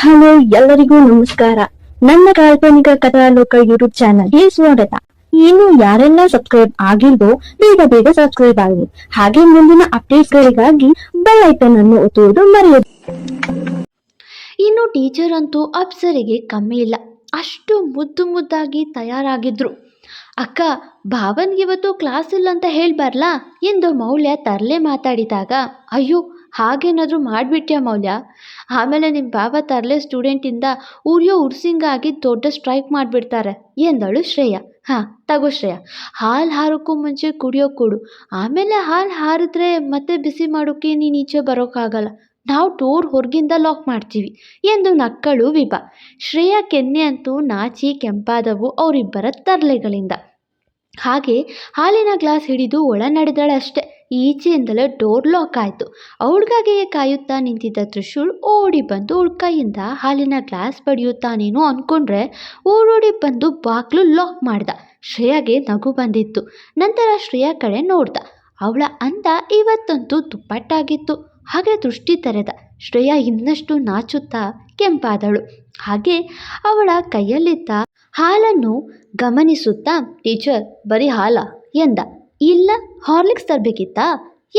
Hello ಎಲ್ಲರಿಗೂ ನಮಸ್ಕಾರ. ನನ್ನ ಕಾಲ್ಪನಿಕ ಕಥಾಲೋಕ ಯೂಟ್ಯೂಬ್ ಚಾನಲ್ಗೆ ಸ್ವಾಗತ. ಇನ್ನು ಯಾರೆಲ್ಲ ಸಬ್ಸ್ಕ್ರೈಬ್ ಆಗಿಲ್ವೋ ಬೇಗ ಸಬ್ಸ್ಕ್ರೈಬ್ ಆಗಿ, ಹಾಗೆ ಮುಂದಿನ ಅಪ್ಡೇಟ್ಸ್ಗಳಿಗಾಗಿ ಬೆಲ್ ಐಕನ್ ಅನ್ನು ಒತ್ತುವುದು ಮರೆಯದು. ಇನ್ನು ಟೀಚರ್ ಅಂತೂ ಅಪ್ಸರಿಗೆ ಕಮ್ಮಿ ಇಲ್ಲ, ಅಷ್ಟು ಮುದ್ದಾಗಿ ತಯಾರಾಗಿದ್ರು. ಅಕ್ಕ, ಭಾವನ್ಗಿವತ್ತು ಕ್ಲಾಸ್ ಇಲ್ಲ ಅಂತ ಹೇಳ್ಬಾರ್ಲಾ ಎಂದು ಮೌಲ್ಯ ತರಲೆ ಮಾತಾಡಿದಾಗ, ಅಯ್ಯೋ ಹಾಗೇನಾದರೂ ಮಾಡಿಬಿಟ್ಯಾ ಮೌಲ್ಯ, ಆಮೇಲೆ ನಿಮ್ಮ ಭಾವ ತರಲೆ ಸ್ಟೂಡೆಂಟಿಂದ ಉರಿಯೋ ಉರ್ಸಿಂಗಾಗಿ ದೊಡ್ಡ ಸ್ಟ್ರೈಕ್ ಮಾಡಿಬಿಡ್ತಾರೆ ಎಂದಳು ಶ್ರೇಯ. ಹಾಂ ತಗೋ ಶ್ರೇಯ, ಹಾಲು ಹಾರೋಕ್ಕೂ ಮುಂಚೆ ಕುಡಿಯೋ ಕೊಡು, ಆಮೇಲೆ ಹಾಲು ಹಾರಿದ್ರೆ ಮತ್ತೆ ಬಿಸಿ ಮಾಡೋಕ್ಕೆ ನೀನು ಈಚೆ ಬರೋಕ್ಕಾಗಲ್ಲ, ನಾವು ಡೋರ್ ಹೊರಗಿಂದ ಲಾಕ್ ಮಾಡ್ತೀವಿ ಎಂದು ನಕ್ಕಳು ವಿಭಾ. ಶ್ರೇಯ ಕೆನ್ನೆ ಅಂತೂ ನಾಚಿ ಕೆಂಪಾದವು ಅವರಿಬ್ಬರ ತರಲೆಗಳಿಂದ. ಹಾಗೆ ಹಾಲಿನ ಗ್ಲಾಸ್ ಹಿಡಿದು ಒಳ ನಡೆದಳೆ ಅಷ್ಟೆ. ಈಚೆಯಿಂದಲೇ ಡೋರ್ ಲಾಕ್ ಆಯಿತು. ಅವಳಿಗಾಗಿಯೇ ಕಾಯುತ್ತಾ ನಿಂತಿದ್ದ ತ್ರಿಶೂಲ್ ಓಡಿ ಬಂದು ಅವಳ ಕೈಯಿಂದ ಹಾಲಿನ ಗ್ಲಾಸ್ ಪಡೆಯುತ್ತಾನೇನೋ ಅಂದ್ಕೊಂಡ್ರೆ ಓಡೋಡಿ ಬಂದು ಬಾಗ್ಲು ಲಾಕ್ ಮಾಡ್ದ. ಶ್ರೇಯಾಗೆ ನಗು ಬಂದಿತ್ತು. ನಂತರ ಶ್ರೇಯಾ ಕಡೆ ನೋಡ್ದ. ಅವಳ ಅಂದ ಇವತ್ತಂತೂ ದುಪ್ಪಟ್ಟಾಗಿತ್ತು. ಹಾಗೆ ದೃಷ್ಟಿ ತೆರೆದ. ಶ್ರೇಯಾ ಇನ್ನಷ್ಟು ನಾಚುತ್ತಾ ಕೆಂಪಾದಳು. ಹಾಗೆ ಅವಳ ಕೈಯಲ್ಲಿದ್ದ ಹಾಲನ್ನು ಗಮನಿಸುತ್ತಾ, ಟೀಚರ್ ಬರೀ ಹಾಲ ಎಂದ. ಇಲ್ಲ, ಹಾರ್ಲಿಕ್ಸ್ ತರಬೇಕಿತ್ತಾ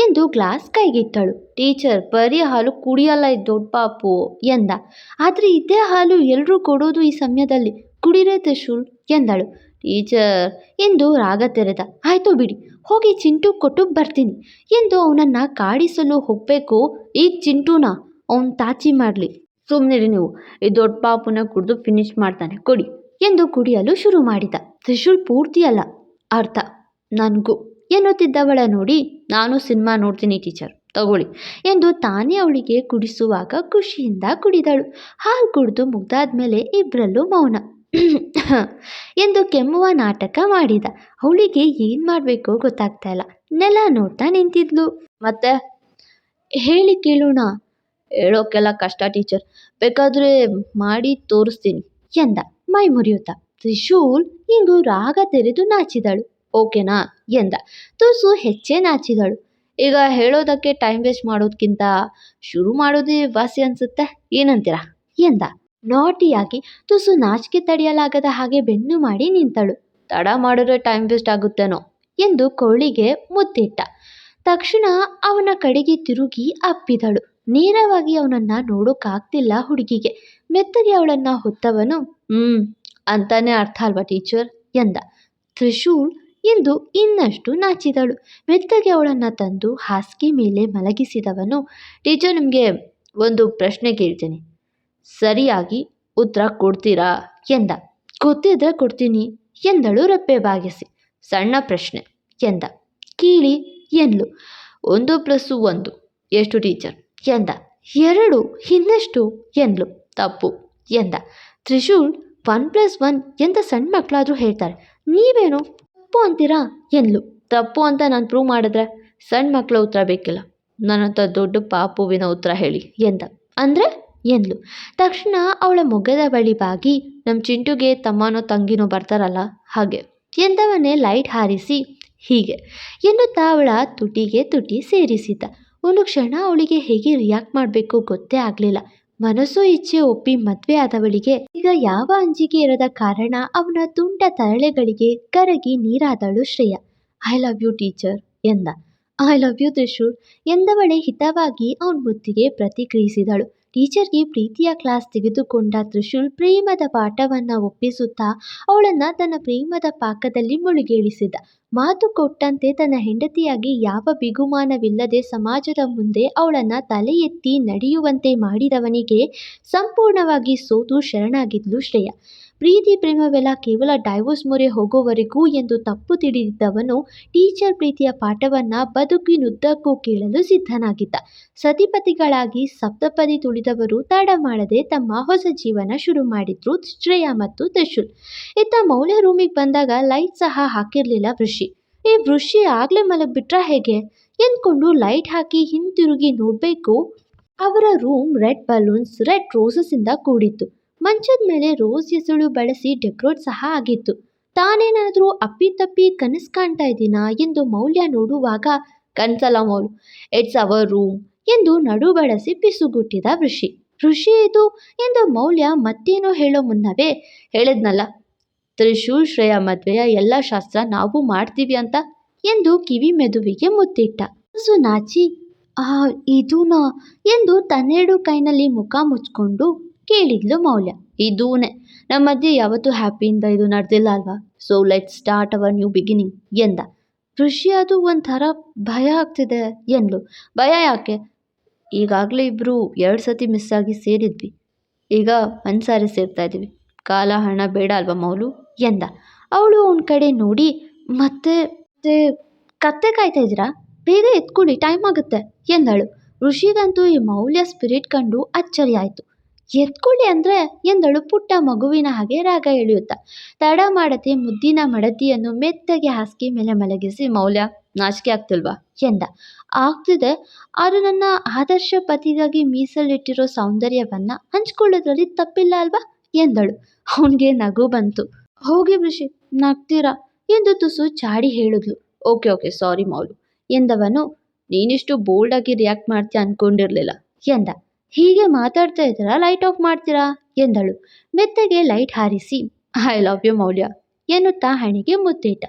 ಎಂದು ಗ್ಲಾಸ್ ಕೈಗಿಟ್ಟಳು. ಟೀಚರ್ ಬರೀ ಹಾಲು ಕುಡಿಯಲ್ಲ ಈ ದೊಡ್ಡ ಪಾಪು ಎಂದ. ಆದರೆ ಇದೇ ಹಾಲು ಎಲ್ಲರೂ ಕೊಡೋದು ಈ ಸಮಯದಲ್ಲಿ, ಕುಡಿರೇ ತ್ರಿಶೂಲ್ ಎಂದಳು. ಟೀಚರ್ ಎಂದು ರಾಗ ತೆರೆದ. ಆಯಿತು ಬಿಡಿ, ಹೋಗಿ ಚಿಂಟು ಕೊಟ್ಟು ಬರ್ತೀನಿ ಎಂದು ಅವನನ್ನು ಕಾಡಿಸಲು ಹೋಗಬೇಕು. ಈಗ ಚಿಂಟುನ ಅವನು ತಾಚಿ ಮಾಡಲಿ, ಸುಮ್ಮನಿರಿ ನೀವು, ಈ ದೊಡ್ಡ ಪಾಪುನ ಕುಡಿದು ಫಿನಿಶ್ ಮಾಡ್ತಾನೆ, ಕೊಡಿ ಎಂದು ಕುಡಿಯಲು ಶುರು ಮಾಡಿದ. ತ್ರಿಶೂಲ್ ಪೂರ್ತಿ ಅಲ್ಲ, ಅರ್ಥ ನನಗೂ ಎನ್ನುತ್ತಿದ್ದವಳ ನೋಡಿ, ನಾನು ಸಿನಿಮಾ ನೋಡ್ತೀನಿ ಟೀಚರ್, ತಗೊಳ್ಳಿ ಎಂದು ತಾನೇ ಅವಳಿಗೆ ಕುಡಿಸುವಾಗ ಖುಷಿಯಿಂದ ಕುಡಿದಳು. ಹಾಲು ಕುಡಿದು ಮುಗ್ದಾದ್ಮೇಲೆ ಇಬ್ಬರಲ್ಲೂ ಮೌನ ಎಂದು ಕೆಮ್ಮುವ ನಾಟಕ ಮಾಡಿದ. ಅವಳಿಗೆ ಏನು ಮಾಡಬೇಕೋ ಗೊತ್ತಾಗ್ತಾ ಇಲ್ಲ. ನೆಲ ನೋಡ್ತಾ ನಿಂತಿದ್ಲು. ಮತ್ತೆ ಹೇಳಿ ಕೇಳೋಣ. ಹೇಳೋಕ್ಕೆಲ್ಲ ಕಷ್ಟ ಟೀಚರ್, ಬೇಕಾದರೆ ಮಾಡಿ ತೋರಿಸ್ತೀನಿ ಎಂದ ಮೈ ಮುರಿಯುತ್ತಾ. ತ್ರಿಶೂಲ್ ಇಂದು ರಾಗ ತೆರೆದು ನಾಚಿದಳು. ಓಕೆನಾ ಎಂದ. ತುಸು ಹೆಚ್ಚೇ ನಾಚಿದಳು. ಈಗ ಹೇಳೋದಕ್ಕೆ ಟೈಮ್ ವೇಸ್ಟ್ ಮಾಡೋದಕ್ಕಿಂತ ಶುರು ಮಾಡೋದೇ ವಾಸಿ ಅನ್ಸುತ್ತೆ, ಏನಂತೀರಾ ಎಂದ ನಾಟಿಯಾಗಿ. ತುಸು ನಾಚಿಕೆ ತಡೆಯಲಾಗದ ಹಾಗೆ ಬೆನ್ನು ಮಾಡಿ ನಿಂತಳು. ತಡ ಮಾಡಿದ್ರೆ ಟೈಮ್ ವೇಸ್ಟ್ ಆಗುತ್ತೇನೋ ಎಂದು ಕೊಳ್ಳಿಗೆ ಮುತ್ತಿಟ್ಟ. ತಕ್ಷಣ ಅವನ ಕಡೆಗೆ ತಿರುಗಿ ಅಪ್ಪಿದಳು. ನೇರವಾಗಿ ಅವನನ್ನ ನೋಡೋಕ್ಕಾಗ್ತಿಲ್ಲ ಹುಡುಗಿಗೆ. ಮೆತ್ತಗೆ ಅವಳನ್ನ ಹೊತ್ತವನು, ಅಂತಾನೆ ಅರ್ಥ ಅಲ್ವಾ ಟೀಚರ್ ಎಂದ. ತ್ರಿಶೂಲ್ ಎಂದು ಇನ್ನಷ್ಟು ನಾಚಿದಳು. ಮೆತ್ತಗೆ ಅವಳನ್ನು ತಂದು ಹಾಸಿಗೆ ಮೇಲೆ ಮಲಗಿಸಿದವನು, ಟೀಚರ್ ನಿಮಗೆ ಒಂದು ಪ್ರಶ್ನೆ ಕೇಳ್ತೀನಿ, ಸರಿಯಾಗಿ ಉತ್ತರ ಕೊಡ್ತೀರಾ ಎಂದ. ಗೊತ್ತಿದ್ರೆ ಕೊಡ್ತೀನಿ ಎಂದಳು ರೆಪ್ಪೆ ಬಾಗಿಸಿ. ಸಣ್ಣ ಪ್ರಶ್ನೆ ಎಂದ. ಕೀಳಿ ಎಂದ್ಲು. 1+1 ಎಷ್ಟು ಟೀಚರ್ ಎಂದ. 2 ಇನ್ನೆಷ್ಟು ಎಂದ್ಲು. ತಪ್ಪು ಎಂದ. ತ್ರಿಶೂಲ್ 1+1 ಎಂತ ಸಣ್ಣ ಮಕ್ಕಳಾದರೂ ಹೇಳ್ತಾರೆ, ನೀವೇನು ತಪ್ಪು ಅಂತೀರಾ ಎಂದ್ಲು. ತಪ್ಪು ಅಂತ ನಾನು ಪ್ರೂವ್ ಮಾಡಿದ್ರೆ ಸಣ್ಣ ಮಕ್ಕಳ ಉತ್ತರ ಬೇಕಿಲ್ಲ, ನನ್ನಂಥ ದೊಡ್ಡ ಪಾಪುವಿನ ಉತ್ತರ ಹೇಳಿ ಎಂದ. ಅಂದರೆ ಎಂದ್ಲು. ತಕ್ಷಣ ಅವಳ ಮೊಗದ ಬಳಿ ಬಾಗಿ, ನಮ್ಮ ಚಿಂಟುಗೆ ತಮ್ಮನೋ ತಂಗಿನೋ ಬರ್ತಾರಲ್ಲ ಹಾಗೆ ಎಂದವನ್ನೇ ಲೈಟ್ ಹಾರಿಸಿ ಹೀಗೆ ಎನ್ನುತ್ತಾ ಅವಳ ತುಟಿಗೆ ತುಟಿ ಸೇರಿಸಿದ್ದ. ಒಂದು ಕ್ಷಣ ಅವಳಿಗೆ ಹೇಗೆ ರಿಯಾಕ್ಟ್ ಮಾಡಬೇಕು ಗೊತ್ತೇ ಆಗಲಿಲ್ಲ. ಮನಸ್ಸು ಇಚ್ಛೆ ಒಪ್ಪಿ ಮದುವೆ ಆದವಳಿಗೆ ಈಗ ಯಾವ ಅಂಜಿಕೆ ಇರದ ಕಾರಣ ಅವನ ತುಂಟ ತರಳೆಗಳಿಗೆ ಕರಗಿ ನೀರಾದಳು ಶ್ರೇಯ. ಐ ಲವ್ ಯು ಟೀಚರ್ ಎಂದ. ಐ ಲವ್ ಯು ತ್ರಿಶೂಲ್ ಎಂದವಳೆ ಹಿತವಾಗಿ ಅವನ ಮುತ್ತಿಗೆ ಪ್ರತಿಕ್ರಿಯಿಸಿದಳು. ಟೀಚರ್ಗೆ ಪ್ರೀತಿಯ ಕ್ಲಾಸ್ ತೆಗೆದುಕೊಂಡ ತ್ರಿಶೂಲ್ ಪ್ರೇಮದ ಪಾಠವನ್ನು ಒಪ್ಪಿಸುತ್ತಾ ಅವಳನ್ನು ತನ್ನ ಪ್ರೇಮದ ಪಾಕದಲ್ಲಿ ಮುಳುಗೇಳಿಸಿದ. ಮಾತು ಕೊಟ್ಟಂತೆ ತನ್ನ ಹೆಂಡತಿಯಾಗಿ ಯಾವ ಬಿಗುಮಾನವಿಲ್ಲದೆ ಸಮಾಜದ ಮುಂದೆ ಅವಳನ್ನು ತಲೆ ಎತ್ತಿ ನಡೆಯುವಂತೆ ಮಾಡಿದವನಿಗೆ ಸಂಪೂರ್ಣವಾಗಿ ಸೋತು ಶರಣಾಗಿದ್ಲು ಶ್ರೇಯ. ಪ್ರೀತಿ ಪ್ರೇಮವೆಲ್ಲ ಕೇವಲ ಡೈವೋರ್ಸ್ ಮೊರೆ ಹೋಗೋವರೆಗೂ ಎಂದು ತಪ್ಪು ತಿಳಿದಿದ್ದವನು ಟೀಚರ್ ಪ್ರೀತಿಯ ಪಾಠವನ್ನು ಬದುಕಿನುದ್ದಕ್ಕೂ ಕೇಳಲು ಸಿದ್ಧನಾಗಿದ್ದ. ಸತಿಪತಿಗಳಾಗಿ ಸಪ್ತಪದಿ ತುಳಿದವರು ತಡ ಮಾಡದೆ ತಮ್ಮ ಹೊಸ ಜೀವನ ಶುರು ಮಾಡಿದ್ರು ಶ್ರೇಯ ಮತ್ತು ತ್ರಿಶೂಲ್. ಇತ್ತ ಮೌಲ್ಯ ರೂಮಿಗೆ ಬಂದಾಗ ಲೈಟ್ ಸಹ ಹಾಕಿರಲಿಲ್ಲ ವೃಷಿ. ಈ ವೃಷಿ ಆಗ್ಲೇ ಮಲಗಿಬಿಟ್ರ ಹೇಗೆ ಎಂದ್ಕೊಂಡು ಲೈಟ್ ಹಾಕಿ ಹಿಂತಿರುಗಿ ನೋಡಬೇಕು. ಅವರ room red balloons, red roses ಇಂದ ಕೂಡಿತ್ತು. ಮಂಚದ ಮೇಲೆ ರೋಸ್ ಎಸಳು ಬಳಸಿ ಡೆಕೋರೇಟ್ ಸಹ ಆಗಿತ್ತು. ತಾನೇನಾದರೂ ಅಪ್ಪಿತಪ್ಪಿ ಕನಸು ಕಾಣ್ತಾ ಇದ್ದೀನಾ ಎಂದು ಮೌಲ್ಯ ನೋಡುವಾಗ, ಕನ್ಸಲ್ಲ ಮೌಲ್, ಇಟ್ಸ್ ಅವರ್ ರೂಮ್ ಎಂದು ನಡು ಬಳಸಿ ಪಿಸುಗುಟ್ಟಿದ ವೃಷಿ. ಋಷಿ ಇದು ಎಂದು ಮೌಲ್ಯ ಮತ್ತೇನೋ ಹೇಳೋ ಮುನ್ನವೇ ಹೇಳಿದ್ನಲ್ಲ, ತ್ರಿಶೂಲ್ ಶ್ರೇಯ ಮದ್ವೆಯ ಎಲ್ಲ ಶಾಸ್ತ್ರ ನಾವು ಮಾಡ್ತೀವಿ ಅಂತ ಎಂದು ಕಿವಿ ಮೆದುವಿಗೆ ಮುತ್ತಿಟ್ಟ. ನಾಚಿ ಇದೂನಾ ಎಂದು ತನ್ನೆರಡು ಕೈನಲ್ಲಿ ಮುಖ ಮುಚ್ಕೊಂಡು ಕೇಳಿದ್ಲು ಮೌಲ್ಯ. ಇದೂನೆ, ನಮ್ಮ ಮಧ್ಯೆ ಯಾವತ್ತೂ ಹ್ಯಾಪಿಯಿಂದ ಇದು ನಡೆದಿಲ್ಲ ಅಲ್ವಾ, so let start our new beginning ಎಂದ. ಋಷಿ ಅದು ಒಂಥರ ಭಯ ಆಗ್ತಿದೆ ಎಂದ್ಲು. ಭಯ ಯಾಕೆ, ಈಗಾಗಲೇ ಇಬ್ರು 2 ಸತಿ ಮಿಸ್ ಆಗಿ ಸೇರಿದ್ವಿ, ಈಗ ಒಂದ್ಸಾರಿ ಸೇರ್ತಾ ಇದ್ದೀವಿ, ಕಾಲ ಹಣ ಬೇಡ ಅಲ್ವಾ ಮೌಲು ಎಂದ. ಅವಳು ಅವನ ಕಡೆ ನೋಡಿ ಮತ್ತೆ ಕತ್ತೆ ಕಾಯ್ತಾ ಇದ್ದೀರಾ, ಬೇಗ ಎತ್ಕೊಳ್ಳಿ, ಟೈಮ್ ಆಗುತ್ತೆ ಎಂದಳು. ಋಷಿಗಂತೂ ಈ ಮೌಲ್ಯ ಸ್ಪಿರಿಟ್ ಕಂಡು ಅಚ್ಚರಿ ಆಯಿತು. ಎತ್ಕೊಳ್ಳಿ ಅಂದರೆ ಎಂದಳು ಪುಟ್ಟ ಮಗುವಿನ ಹಾಗೆ ರಾಗ ಎಳೆಯುತ್ತಾ. ತಡ ಮಾಡದೆ ಮುದ್ದಿನ ಮಡದಿಯನ್ನು ಮೆತ್ತಗೆ ಹಾಸಿಗೆ ಮೇಲೆ ಮಲಗಿಸಿ, ಮೌಲ್ಯ ನಾಚಿಕೆ ಆಗ್ತಿಲ್ವಾ ಎಂದ. ಆಗ್ತಿದೆ, ಆದರೂ ನನ್ನ ಆದರ್ಶ ಪತಿಗಾಗಿ ಮೀಸಲಿಟ್ಟಿರೋ ಸೌಂದರ್ಯವನ್ನ ಹಂಚ್ಕೊಳ್ಳೋದ್ರಲ್ಲಿ ತಪ್ಪಿಲ್ಲ ಅಲ್ವಾ ಎಂದಳು. ಅವನಿಗೆ ನಗು ಬಂತು. ಹೋಗಿ ಋಷಿ, ನಗ್ತೀರಾ ಎಂದು ತುಸು ಚಾಡಿ ಹೇಳಿದ್ಲು. Okay sorry ಮೌಲು ಎಂದವನು. ನೀನಿಷ್ಟು ಬೋಲ್ಡಾಗಿ ರಿಯಾಕ್ಟ್ ಮಾಡ್ತೀಯ ಅನ್ಕೊಂಡಿರ್ಲಿಲ್ಲ ಎಂದ. ಹೀಗೆ ಮಾತಾಡ್ತಾ ಇದ್ದೀರಾ, ಲೈಟ್ ಆಫ್ ಮಾಡ್ತೀರಾ ಎಂದಳು. ಮೆತ್ತಗೆ ಲೈಟ್ ಹಾರಿಸಿ, ಐ ಲವ್ ಯು ಮೌಲ್ಯ ಎನ್ನುತ್ತಾ ಹಣೆಗೆ ಮುತ್ತಿಟ್ಟ.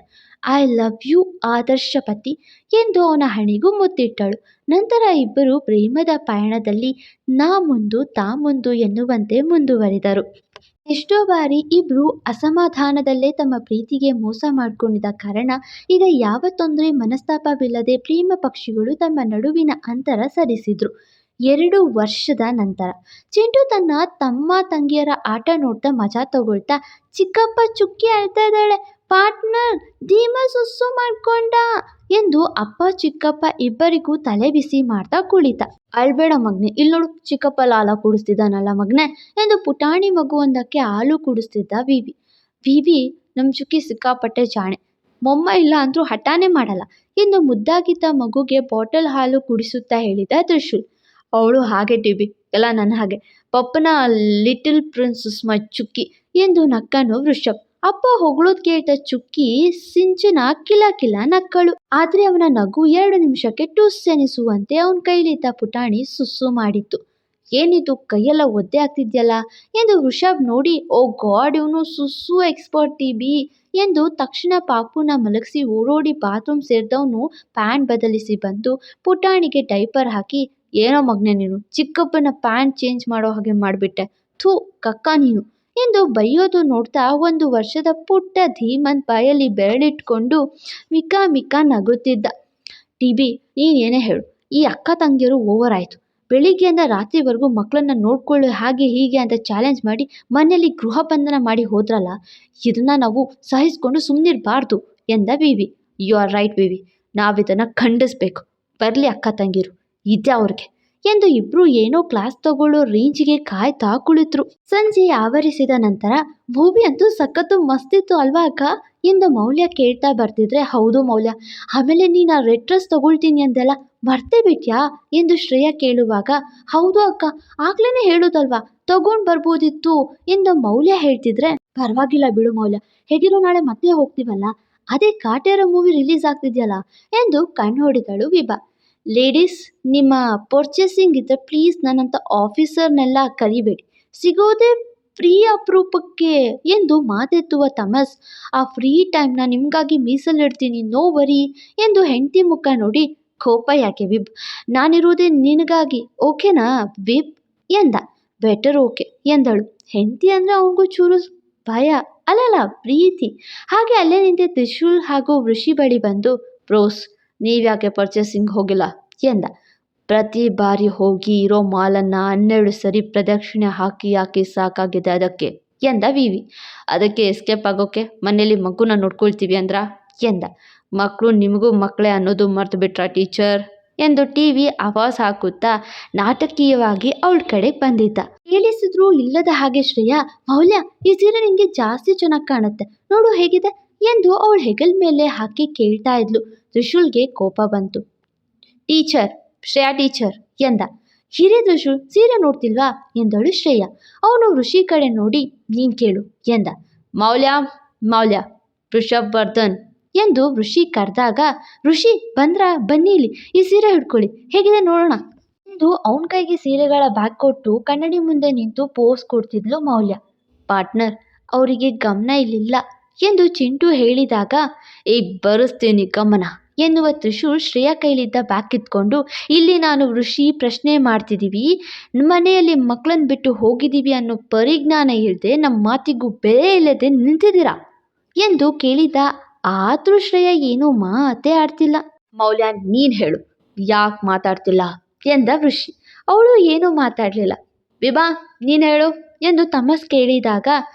ಐ ಲವ್ ಯು ಆದರ್ಶ ಪತಿ ಎಂದು ಅವನ ಹಣೆಗೂ ಮುತ್ತಿಟ್ಟಳು. ನಂತರ ಇಬ್ಬರು ಪ್ರೇಮದ ಪಯಣದಲ್ಲಿ ನಾ ಮುಂದು ತಾ ಮುಂದು ಎನ್ನುವಂತೆ ಮುಂದುವರಿದರು. ಎಷ್ಟೋ ಬಾರಿ ಇಬ್ರು ಅಸಮಾಧಾನದಲ್ಲೇ ತಮ್ಮ ಪ್ರೀತಿಗೆ ಮೋಸ ಮಾಡಿಕೊಂಡಿದ್ದ ಕಾರಣ ಈಗ ಯಾವ ತೊಂದರೆ ಮನಸ್ತಾಪವಿಲ್ಲದೆ ಪ್ರೇಮ ಪಕ್ಷಿಗಳು ತಮ್ಮ ನಡುವಿನ ಅಂತರ ಸರಿಸಿದ್ರು. 2 ವರ್ಷದ ನಂತರ ಚಿಂಟು ತನ್ನ ತಮ್ಮ ತಂಗಿಯರ ಆಟ ನೋಡ್ತಾ ಮಜಾ ತಗೊಳ್ತಾ, ಚಿಕ್ಕಪ್ಪ ಚುಕ್ಕಿ ಅಳ್ತಾ ಇದ್ದಾಳೆ, ಪಾರ್ಟ್ನರ್ ಧೀಮಾ ಸುಸ್ಸು ಮಾಡ್ಕೊಂಡ ಎಂದು ಅಪ್ಪ ಚಿಕ್ಕಪ್ಪ ಇಬ್ಬರಿಗೂ ತಲೆ ಬಿಸಿ ಮಾಡ್ತಾ ಕುಳಿತ. ಅಳ್ಬೇಡ ಮಗ್ನೆ, ಇಲ್ಲಿ ನೋಡು ಚಿಕ್ಕಪ್ಪ ಲಾಲ ಕುಡಿಸ್ತಿದ್ದಾನಲ್ಲ ಮಗ್ನೆ ಎಂದು ಪುಟಾಣಿ ಮಗುವೊಂದಕ್ಕೆ ಹಾಲು ಕುಡಿಸ್ತಿದ್ದ ವಿವಿ. ವಿವಿ, ನಮ್ಮ ಚುಕ್ಕಿ ಸಿಕ್ಕಾಪಟ್ಟೆ ಜಾಣೆ, ಮೊಮ್ಮ ಇಲ್ಲ ಅಂದ್ರೂ ಹಠಾನೇ ಮಾಡಲ್ಲ ಎಂದು ಮುದ್ದಾಗಿದ್ದ ಮಗುಗೆ ಬಾಟಲ್ ಹಾಲು ಕುಡಿಸುತ್ತಾ ಹೇಳಿದ ತ್ರಿಶೂಲ್. ಅವಳು ಹಾಗೆ ಟಿಬಿ, ಎಲ್ಲ ನನ್ನ ಹಾಗೆ, ಪಪ್ಪನ ಲಿಟಲ್ ಪ್ರಿನ್ಸಸ್ ಮೈ ಚುಕ್ಕಿ ಎಂದು ನಕ್ಕನು ವೃಷಭ್. ಅಪ್ಪ ಹೊಗಳೋದ್ ಕೇಳ್ದ ಚುಕ್ಕಿ ಸಿಂಚನ ಕಿಲ ಕಿಲ ನಕ್ಕಳು. ಆದ್ರೆ ಅವನ ನಗು 2 ನಿಮಿಷಕ್ಕೆ ಟುಸ್ ಎನಿಸುವಂತೆ ಅವನ ಕೈಲಿದ್ದ ಪುಟಾಣಿ ಸುಸ್ಸು ಮಾಡಿತ್ತು. ಏನಿದು ಕೈಯೆಲ್ಲ ಒದ್ದೆ ಆಗ್ತಿದ್ಯಲ್ಲ ಎಂದು ವೃಷಭ್ ನೋಡಿ, ಓ ಗಾಡ್, ಇವನು ಸುಸ್ಸು ಎಕ್ಸ್ಪರ್ಟ್ ಟಿಬಿ ಎಂದು ತಕ್ಷಣ ಪಾಪುನ ಮಲಗಿಸಿ ಓಡೋಡಿ ಬಾತ್ರೂಮ್ ಸೇರಿದವನು ಪ್ಯಾಂಟ್ ಬದಲಿಸಿ ಬಂದು ಪುಟಾಣಿಗೆ ಡೈಪರ್ ಹಾಕಿ, ಏನೋ ಮಗ್ನೆ ನೀನು ಚಿಕ್ಕಪ್ಪನ ಪ್ಯಾಂಟ್ ಚೇಂಜ್ ಮಾಡೋ ಹಾಗೆ ಮಾಡಿಬಿಟ್ಟೆ, ಥೂ ಕಕ್ಕ ನೀನು ಎಂದು ಬೈಯೋದು ನೋಡ್ತಾ 1 ವರ್ಷದ ಪುಟ್ಟ ಧೀಮಂತ್ ಬಾಯಲ್ಲಿ ಬೆರಳಿಟ್ಕೊಂಡು ಮಿಕ ನಗುತ್ತಿದ್ದ. ಟಿಬಿ, ನೀನೇನೇ ಹೇಳು, ಈ ಅಕ್ಕ ತಂಗಿಯರು ಓವರ್ ಆಯಿತು, ಬೆಳಿಗ್ಗೆಯಿಂದ ರಾತ್ರಿವರೆಗೂ ಮಕ್ಕಳನ್ನ ನೋಡ್ಕೊಳ್ಳೋ ಹಾಗೆ ಹೀಗೆ ಅಂತ ಚಾಲೆಂಜ್ ಮಾಡಿ ಮನೆಯಲ್ಲಿ ಗೃಹ ಬಂಧನ ಮಾಡಿ ಹೋದ್ರಲ್ಲ, ಇದನ್ನ ನಾವು ಸಹಿಸ್ಕೊಂಡು ಸುಮ್ಮನಿರಬಾರ್ದು ಎಂದ ವಿವಿ. ಯು ಆರ್ ರೈಟ್ ವಿವಿ, ನಾವಿದನ್ನು ಖಂಡಿಸ್ಬೇಕು, ಬರಲಿ ಅಕ್ಕ ತಂಗಿರು, ಇದೆ ಅವ್ರಿಗೆ ಎಂದು ಇಬ್ರು ಏನೋ ಕ್ಲಾಸ್ ತಗೊಳ್ಳೋ ರೇಂಜ್ಗೆ ಕಾಯ್ತಾ ಕುಳಿತರು. ಸಂಜೆ ಆವರಿಸಿದ ನಂತರ ಮೂವಿ ಅಂತೂ ಸಖತ್ತು ಮಸ್ತಿತ್ತು ಅಲ್ವಾ ಅಕ್ಕ ಎಂದು ಮೌಲ್ಯ ಕೇಳ್ತಾ ಬರ್ತಿದ್ರೆ, ಹೌದು ಮೌಲ್ಯ, ಆಮೇಲೆ ನೀನು ಆ ರೆಡ್ ಡ್ರೆಸ್ ತಗೊಳ್ತೀನಿ ಅಂದೆಲ್ಲ ಮರ್ತೇ ಬಿಟ್ಯಾ ಎಂದು ಶ್ರೇಯ ಕೇಳುವಾಗ, ಹೌದು ಅಕ್ಕ, ಆಗ್ಲೇ ಹೇಳೋದಲ್ವಾ ತಗೊಂಡು ಬರ್ಬೋದಿತ್ತು ಎಂದು ಮೌಲ್ಯ ಹೇಳ್ತಿದ್ರೆ, ಪರವಾಗಿಲ್ಲ ಬಿಡು ಮೌಲ್ಯ, ಹೇಗಿರೋ ನಾಳೆ ಮತ್ತೆ ಹೋಗ್ತೀವಲ್ಲ, ಅದೇ ಕಾಟೇರ ಮೂವಿ ರಿಲೀಸ್ ಆಗ್ತಿದ್ಯಲ್ಲ ಎಂದು ಕಣ್ಣು ಹೊಡಿದಳು ವಿಭಾ. ಲೇಡೀಸ್, ನಿಮ್ಮ ಪರ್ಚೇಸಿಂಗ್ ಇದ್ದರೆ ಪ್ಲೀಸ್ ನನ್ನಂಥ ಆಫೀಸರ್ನೆಲ್ಲ ಕರಿಬೇಡಿ, ಸಿಗೋದೇ ಫ್ರೀ ಅಪರೂಪಕ್ಕೆ ಎಂದು ಮಾತೆತ್ತುವ ತಮಸ್, ಆ ಫ್ರೀ ಟೈಮ್ನ ನಿಮಗಾಗಿ ಮೀಸಲಿಡ್ತೀನಿ, ನೋ ವರಿ ಎಂದು ಹೆಂಡತಿ ಮುಖ ನೋಡಿ, ಕೋಪ ಯಾಕೆ ವಿಬ್, ನಾನಿರೋದೇ ನಿನಗಾಗಿ, ಓಕೆನಾ ವಿಬ್ ಎಂದ. ಬೆಟರ್ ಓಕೆ ಎಂದಳು. ಹೆಂಡತಿ ಅಂದರೆ ಅವನಿಗೂ ಚೂರು ಭಯ, ಅಲ್ಲಲ್ಲ ಪ್ರೀತಿ. ಹಾಗೆ ಅಲ್ಲೇ ನಿಂತೆ ತ್ರಿಶೂಲ್ ಹಾಗೂ ಋಷಿ ಬಳಿ ಬಂದು, ಬ್ರೋಸ್ ನೀವ್ಯಾಕೆ ಪರ್ಚೇಸಿಂಗ್ ಹೋಗಿಲ್ಲ ಎಂದ. ಪ್ರತಿ ಬಾರಿ ಹೋಗಿ ಇರೋ ಮಾಲನ್ನು 12 ಸರಿ ಪ್ರದಕ್ಷಿಣೆ ಹಾಕಿ ಸಾಕಾಗಿದೆ ಅದಕ್ಕೆ ಎಂದ ವಿವಿ. ಅದಕ್ಕೆ ಎಸ್ಕೇಪ್ ಆಗೋಕ್ಕೆ ಮನೇಲಿ ಮಗುನ ನೋಡ್ಕೊಳ್ತೀವಿ ಅಂದ್ರ ಎಂದ. ಮಕ್ಕಳು ನಿಮಗೂ ಮಕ್ಕಳೇ ಅನ್ನೋದು ಮರ್ತು ಬಿಟ್ರಾ ಟೀಚರ್ ಎಂದು ಟಿವಿ ಆವಾಜ್ ಹಾಕುತ್ತಾ ನಾಟಕೀಯವಾಗಿ ಅವಳ ಕಡೆ ಬಂದಿದ್ದ. ಕೇಳಿಸಿದ್ರು ಇಲ್ಲದ ಹಾಗೆ ಶ್ರೇಯಾ, ಮೌಲ್ಯ ಈ ಸೀರೆ ನಿಂಗೆ ಜಾಸ್ತಿ ಚೆನ್ನಾಗಿ ಕಾಣುತ್ತೆ, ನೋಡು ಹೇಗಿದೆ ಎಂದು ಅವಳ ಹೆಗಲ್ ಮೇಲೆ ಹಾಕಿ ಕೇಳ್ತಾ ಇದ್ಲು. ತ್ರಿಶೂಲ್ಗೆ ಕೋಪ ಬಂತು. ಟೀಚರ್, ಶ್ರೇಯಾ ಟೀಚರ್ ಎಂದ. ಹಿರೇ ತ್ರಿಶೂಲ್, ಸೀರೆ ನೋಡ್ತಿಲ್ವಾ ಎಂದಳು ಶ್ರೇಯಾ. ಅವನು ಋಷಿ ಕಡೆ ನೋಡಿ, ನೀನ್ ಕೇಳು ಎಂದ. ಮೌಲ್ಯ ವೃಷಭ್ ವರ್ಧನ್ ಎಂದು ಋಷಿ ಕರೆದಾಗ, ಋಷಿ ಬನ್ನಿ ಇಲ್ಲಿ, ಈ ಸೀರೆ ಹಿಡ್ಕೊಳ್ಳಿ, ಹೇಗಿದೆ ನೋಡೋಣ ಎಂದು ಅವನ ಕೈಗೆ ಸೀರೆಗಳ ಬ್ಯಾಗ್ ಕೊಟ್ಟು ಕನ್ನಡಿ ಮುಂದೆ ನಿಂತು ಪೋಸ್ ಕೊಡ್ತಿದ್ಲು ಮೌಲ್ಯ. ಪಾರ್ಟ್ನರ್, ಅವರಿಗೆ ಗಮನ ಇಲ್ಲಿಲ್ಲ ಎಂದು ಚಿಂಟು ಹೇಳಿದಾಗ, ಈಗ ಬರೆಸ್ತೀನಿ ಗಮನ ಎನ್ನುವ ತ್ರಿಶೂಲ್ ಶ್ರೇಯಾ ಕೈಲಿದ್ದ ಬ್ಯಾಗ್ ಕಿತ್ಕೊಂಡು, ಇಲ್ಲಿ ನಾನು ಋಷಿ ಪ್ರಶ್ನೆ ಮಾಡ್ತಿದ್ದೀವಿ, ಮನೆಯಲ್ಲಿ ಮಕ್ಕಳನ್ನ ಬಿಟ್ಟು ಹೋಗಿದ್ದೀವಿ ಅನ್ನೋ ಪರಿಜ್ಞಾನ ಇಲ್ಲದೆ ನಮ್ಮ ಮಾತಿಗೂ ಬೆಲೆ ಇಲ್ಲದೆ ನಿಂತಿದ್ದೀರಾ ಎಂದು ಕೇಳಿದ. ಆದ್ರೂ ಶ್ರೇಯಾ ಏನೂ ಮಾತೇ ಆಡ್ತಿಲ್ಲ. ಮೌಲ್ಯ, ನೀನ್ ಹೇಳು, ಯಾಕೆ ಮಾತಾಡ್ತಿಲ್ಲ ಎಂದ ಋಷಿ. ಅವಳು ಏನೂ ಮಾತಾಡಲಿಲ್ಲ. ವಿಭಾ, ನೀನು ಹೇಳು ಎಂದು ತಮಸ್ ಕೇಳಿದಾಗ,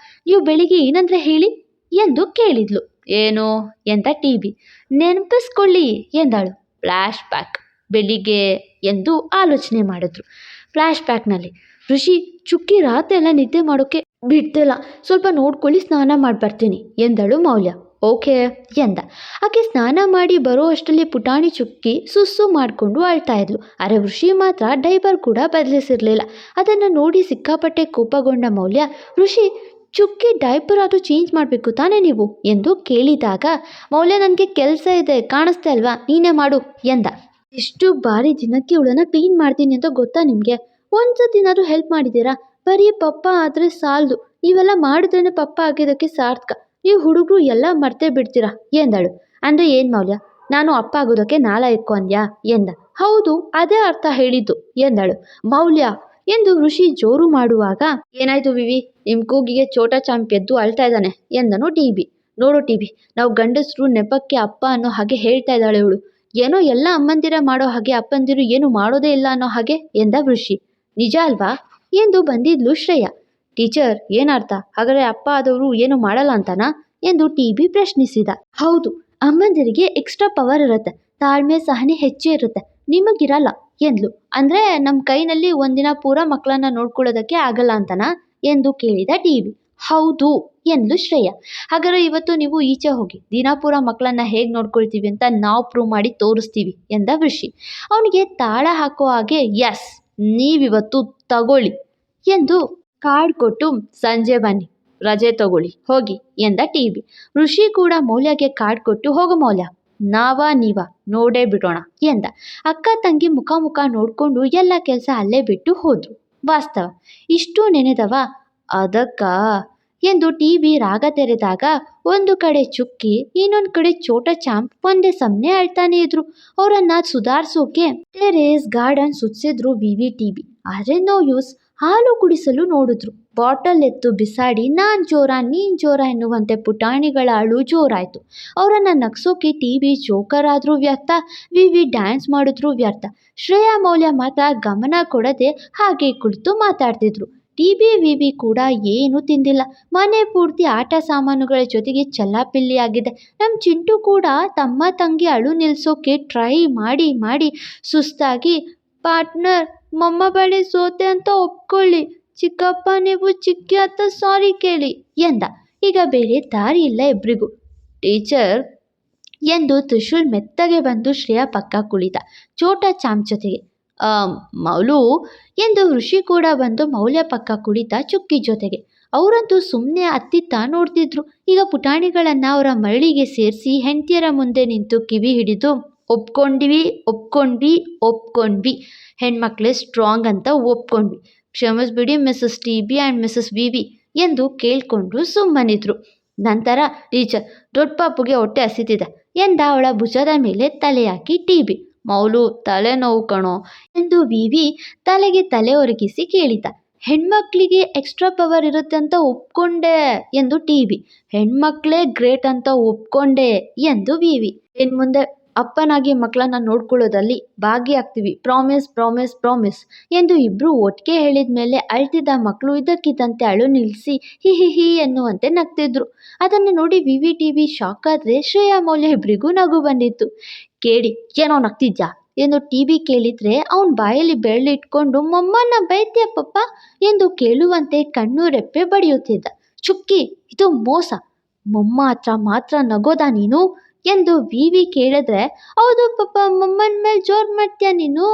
ನೀವು ಬೆಳಿಗ್ಗೆ ಏನಂದ್ರೆ ಹೇಳಿ ಎಂದು ಕೇಳಿದ್ಲು. ಏನು ಎಂದ ಟಿವಿ. ನೆನಪಿಸ್ಕೊಳ್ಳಿ ಎಂದಳು. ಫ್ಲ್ಯಾಶ್ ಬ್ಯಾಕ್ ಬೆಳಿಗ್ಗೆ ಎಂದು ಆಲೋಚನೆ ಮಾಡಿದ್ರು. ಫ್ಲ್ಯಾಶ್ ಬ್ಯಾಕ್ನಲ್ಲಿ ಋಷಿ, ಚುಕ್ಕಿ ರಾತ್ರಿ ಎಲ್ಲ ನಿದ್ದೆ ಮಾಡೋಕ್ಕೆ ಬಿಡ್ತಿಲ್ಲ, ಸ್ವಲ್ಪ ನೋಡ್ಕೊಳ್ಳಿ, ಸ್ನಾನ ಮಾಡಿ ಬರ್ತೀನಿ ಎಂದಳು ಮೌಲ್ಯ. ಓಕೆ ಎಂದ. ಆಕೆ ಸ್ನಾನ ಮಾಡಿ ಬರೋ ಅಷ್ಟರಲ್ಲಿ ಪುಟಾಣಿ ಚುಕ್ಕಿ ಸುಸ್ಸು ಮಾಡಿಕೊಂಡು ಅಳ್ತಾ ಇದ್ಲು. ಅರೆ ಋಷಿ ಮಾತ್ರ ಡೈಪರ್ ಕೂಡ ಬದಲಿಸಿರಲಿಲ್ಲ. ಅದನ್ನು ನೋಡಿ ಸಿಕ್ಕಾಪಟ್ಟೆ ಕೋಪಗೊಂಡ ಮೌಲ್ಯ, ಋಷಿ, ಚುಕ್ಕಿ ಡೈಪರ್ ಅದು ಚೇಂಜ್ ಮಾಡಬೇಕು ತಾನೇ ನೀವು ಎಂದು ಕೇಳಿದಾಗ, ಮೌಲ್ಯ, ನನಗೆ ಕೆಲಸ ಇದೆ, ಕಾಣಿಸ್ತಾ ಅಲ್ವಾ, ನೀನೇ ಮಾಡು ಎಂದ. ಎಷ್ಟು ಬಾರಿ ದಿನಕ್ಕೆ ಇವಳನ್ನ ಕ್ಲೀನ್ ಮಾಡ್ತೀನಿ ಅಂತ ಗೊತ್ತಾ ನಿಮಗೆ? ಒಂದ್ಸತಿನಾದ್ರೂ ಹೆಲ್ಪ್ ಮಾಡಿದ್ದೀರಾ? ಬರೀ ಪಪ್ಪ ಆದರೆ ಸಾಲದು, ಇವೆಲ್ಲ ಮಾಡಿದ್ರೇನೆ ಪಪ್ಪ ಆಗಿದ್ದಕ್ಕೆ ಸಾರ್ಥಕ. ನೀವು ಹುಡುಗರು ಎಲ್ಲ ಮರ್ತೇ ಬಿಡ್ತೀರಾ ಎಂದಳು. ಅಂದರೆ ಏನು ಮೌಲ್ಯ, ನಾನು ಅಪ್ಪ ಆಗೋದಕ್ಕೆ ನಾಲಾಯಕ್ಕು ಅಂದ್ಯಾ ಎಂದ. ಹೌದು, ಅದೇ ಅರ್ಥ ಹೇಳಿದ್ದು ಎಂದಳು. ಮೌಲ್ಯ ಎಂದು ಋಷಿ ಜೋರು ಮಾಡುವಾಗ, ಏನಾಯ್ತು ವಿವಿ, ನಿಮ್ಮ ಕೂಗಿಗೆ ಚೋಟಾ ಚಾಂಪ್ ಎದ್ದು ಅಳ್ತಾ ಇದ್ದಾನೆ ಎಂದನು ಟಿವಿ. ನೋಡು ಟಿವಿ, ನಾವು ಗಂಡಸರು ನೆಪಕ್ಕೆ ಅಪ್ಪ ಅನ್ನೋ ಹಾಗೆ ಹೇಳ್ತಾ ಇದ್ದಾಳೆ ಇವಳು. ಏನೋ ಎಲ್ಲ ಅಮ್ಮಂದಿರ ಮಾಡೋ ಹಾಗೆ ಅಪ್ಪಂದಿರು ಏನು ಮಾಡೋದೇ ಇಲ್ಲ ಅನ್ನೋ ಹಾಗೆ ಎಂದ ಋಷಿ. ನಿಜ ಅಲ್ವಾ ಎಂದು ಬಂದಿದ್ಲು ಶ್ರೇಯಾ. ಟೀಚರ್, ಏನರ್ಥ? ಹಾಗಾದರೆ ಅಪ್ಪ ಆದವರು ಏನು ಮಾಡಲ್ಲ ಅಂತನಾ ಎಂದು ಟಿವಿ ಪ್ರಶ್ನಿಸಿದ. ಹೌದು, ಅಮ್ಮಂದಿರಿಗೆ ಎಕ್ಸ್ಟ್ರಾ ಪವರ್ ಇರುತ್ತೆ, ತಾಳ್ಮೆ ಸಹನೆ ಹೆಚ್ಚೇ ಇರುತ್ತೆ, ನಿಮಗಿರಲ್ಲ ಎಂದ್ಲು. ಅಂದರೆ ನಮ್ಮ ಕೈನಲ್ಲಿ ಒಂದಿನ ಪೂರ ಮಕ್ಕಳನ್ನ ನೋಡ್ಕೊಳ್ಳೋದಕ್ಕೆ ಆಗಲ್ಲ ಅಂತನಾ ಎಂದು ಕೇಳಿದ ಟಿವಿ. ಹೌದು ಎಂದ್ಲು ಶ್ರೇಯಾ. ಹಾಗಾದ್ರೆ ಇವತ್ತು ನೀವು ಈಚೆ ಹೋಗಿ ದಿನಾಪುರ ಮಕ್ಕಳನ್ನ ಹೇಗೆ ನೋಡ್ಕೊಳ್ತೀವಿ ಅಂತ ನಾವು ಪ್ರೂವ್ ಮಾಡಿ ತೋರಿಸ್ತೀವಿ ಎಂದ ಋಷಿ. ಅವನಿಗೆ ತಾಳ ಹಾಕೋ ಹಾಗೆ, ಎಸ್, ನೀವಿವತ್ತು ತಗೊಳ್ಳಿ ಎಂದು ಕಾರ್ಡ್ ಕೊಟ್ಟು, ಸಂಜೆ ಬನ್ನಿ, ರಜೆ ತಗೊಳ್ಳಿ ಹೋಗಿ ಎಂದ ಟಿವಿ. ಋಷಿ ಕೂಡ ಮೌಲ್ಯಗೆ ಕಾರ್ಡ್ ಕೊಟ್ಟು, ಹೋಗು ಮೌಲ್ಯ, ನೀವ ನೋಡೇ ಬಿಡೋಣ ಎಂದ. ಅಕ್ಕ ತಂಗಿ ಮುಖ ನೋಡ್ಕೊಂಡು ಎಲ್ಲ ಕೆಲಸ ಅಲ್ಲೇ ಬಿಟ್ಟು ಹೋದ್ರು. ವಾಸ್ತವ ಇಷ್ಟು ನೆನೆದವ ಅದಕ್ಕ ಎಂದು ಟಿವಿ ರಾಗ ತೆರೆದಾಗ, ಒಂದು ಕಡೆ ಚುಕ್ಕಿ, ಇನ್ನೊಂದು ಕಡೆ ಚೋಟಾ ಚಾಂಪ್ ಒಂದೇ ಸಮನೆ ಅಳ್ತಾನೆ ಇದ್ರು. ಅವರನ್ನ ಸುಧಾರಿಸೋಕೆ ಟೆರೇಸ್ ಗಾರ್ಡನ್ ಸುತ್ತಿಸಿದ್ರು ವಿವಿ ಟಿವಿ. ಆದರೆ ನೋ ಯೂಸ್. ಹಾಲು ಕುಡಿಸಲು ನೋಡಿದ್ರು. ಬಾಟಲ್ ಎತ್ತು ಬಿಸಾಡಿ ನೀನ್ ಜೋರ ಎನ್ನುವಂತೆ ಪುಟಾಣಿಗಳ ಅಳು ಜೋರಾಯ್ತು. ಅವರನ್ನ ನಗ್ಸೋಕೆ ಟಿವಿ ಜೋಕರ್ ಆದ್ರೂ ವ್ಯರ್ಥ, ವಿವಿ ಡ್ಯಾನ್ಸ್ ಮಾಡಿದ್ರು ವ್ಯರ್ಥ. ಶ್ರೇಯಾ ಮೌಲ್ಯ ಮಾತ್ರ ಗಮನ ಕೊಡದೆ ಹಾಗೆ ಕುಳಿತು ಮಾತಾಡ್ತಿದ್ರು. ಟಿವಿ ವಿವಿ ಕೂಡ ಏನು ತಿಂದಿಲ್ಲ. ಮನೆ ಪೂರ್ತಿ ಆಟ ಸಾಮಾನುಗಳ ಜೊತೆಗೆ ಚಲ್ಲಾಪಿಲ್ಲಿಯಾಗಿದೆ. ನಮ್ಮ ಚಿಂಟು ಕೂಡ ತಮ್ಮ ತಂಗಿ ಅಳು ನಿಲ್ಸೋಕೆ ಟ್ರೈ ಮಾಡಿ ಸುಸ್ತಾಗಿ, ಪಾರ್ಟ್ನರ್, ಮಮ್ಮ ಬಳಿ ಸೋತೆ ಅಂತ ಒಪ್ಕೊಳ್ಳಿ, ಚಿಕ್ಕಪ್ಪ ನೀವು ಚಿಕ್ಕಿ ಹತ್ತ ಸಾರಿ ಕೇಳಿ ಎಂದ. ಈಗ ಬೇರೆ ದಾರಿ ಇಲ್ಲ ಇಬ್ರಿಗೂ. ಟೀಚರ್ ಎಂದು ತ್ರಿಶೂಲ್ ಮೆತ್ತಗೆ ಬಂದು ಶ್ರೇಯಾ ಪಕ್ಕ ಕುಳಿತ, ಚೋಟಾ ಚಾಂಪ್ ಜೊತೆಗೆ. ಮೌಲು ಎಂದು ಋಷಿ ಕೂಡ ಬಂದು ಮೌಲ್ಯ ಪಕ್ಕ ಕುಳಿತ ಚುಕ್ಕಿ ಜೊತೆಗೆ. ಅವರಂತೂ ಸುಮ್ಮನೆ ಅತ್ತಿತ್ತ ನೋಡ್ತಿದ್ರು. ಈಗ ಪುಟಾಣಿಗಳನ್ನ ಅವರ ಮರಳಿಗೆ ಸೇರಿಸಿ ಹೆಂಡತಿಯರ ಮುಂದೆ ನಿಂತು ಕಿವಿ ಹಿಡಿದು, ಒಪ್ಕೊಂಡ್ವಿ, ಹೆಣ್ಮಕ್ಳೇ ಸ್ಟ್ರಾಂಗ್ ಅಂತ ಒಪ್ಕೊಂಡ್ವಿ, ಕ್ಷಮಿಸ್ಬಿಡಿ ಮಿಸಸ್ ಟಿಬಿ ಆ್ಯಂಡ್ ಮಿಸಸ್ ವಿವಿ ಎಂದು ಕೇಳ್ಕೊಂಡು ಸುಮ್ಮನಿದ್ರು. ನಂತರ, ಟೀಚರ್, ದೊಡ್ಡ ಪಾಪುಗೆ ಹೊಟ್ಟೆ ಹಸಿತಿದೆ ಎಂದ ಅವಳ ಭುಜದ ಮೇಲೆ ತಲೆ ಹಾಕಿ ಟಿಬಿ. ಮೌಲು, ತಲೆನೋವು ಕಣೋ ಎಂದು ವಿವಿ ತಲೆಗೆ ತಲೆ ಒರಗಿಸಿ ಕೇಳಿದ. ಹೆಣ್ಮಕ್ಳಿಗೆ ಎಕ್ಸ್ಟ್ರಾ ಪವರ್ ಇರುತ್ತೆ ಅಂತ ಒಪ್ಕೊಂಡೆ ಎಂದು ಟಿವಿ. ಹೆಣ್ಮಕ್ಳೇ ಗ್ರೇಟ್ ಅಂತ ಒಪ್ಕೊಂಡೆ ಎಂದು ವಿವಿ. ಇನ್ನು ಮುಂದೆ ಅಪ್ಪನಾಗಿ ಮಕ್ಕಳನ್ನ ನೋಡ್ಕೊಳ್ಳೋದಲ್ಲಿ ಭಾಗಿಯಾಗ್ತೀವಿ, ಪ್ರಾಮಿಸ್ ಎಂದು ಇಬ್ರು ಒಟ್ಟಿಗೆ ಹೇಳಿದ ಮೇಲೆ ಅಳ್ತಿದ್ದ ಮಕ್ಕಳು ಇದ್ದಕ್ಕಿದ್ದಂತೆ ಅಳು ನಿಲ್ಲಿಸಿ ಹಿ ಎನ್ನುವಂತೆ ನಗ್ತಿದ್ರು. ಅದನ್ನು ನೋಡಿ ವಿವಿ ಟಿವಿ ಶಾಕ್ ಆದರೆ ಶ್ರೇಯಾ ಮೌಲ್ಯ ಇಬ್ರಿಗೂ ನಗು ಬಂದಿತ್ತು. ಕೇಳಿ, ಏನೋ ನಗ್ತಿದ್ಯಾ ಎಂದು ಟಿವಿ ಕೇಳಿದ್ರೆ ಅವನ ಬಾಯಲ್ಲಿ ಬೆರಳಿಟ್ಕೊಂಡು, ಮಮ್ಮನ್ನ ಬೈದ್ಯಾ ಪಪ್ಪ ಎಂದು ಕೇಳುವಂತೆ ಕಣ್ಣು ರೆಪ್ಪೆ ಬಡಿಯುತ್ತಿದ್ದ. ಚುಕ್ಕಿ, ಇದು ಮೋಸ, ಮಮ್ಮ ಹತ್ರ ಮಾತ್ರ ನಗೋದಾ ನೀನು ಎಂದು ವಿವಿ ಕೇಳಿದ್ರೆ, ಹೌದು ಪಪ್ಪ, ಮಮ್ಮನ ಮೇಲೆ ಜೋರ್ ಮಾಡ್ತೀಯ ನೀನು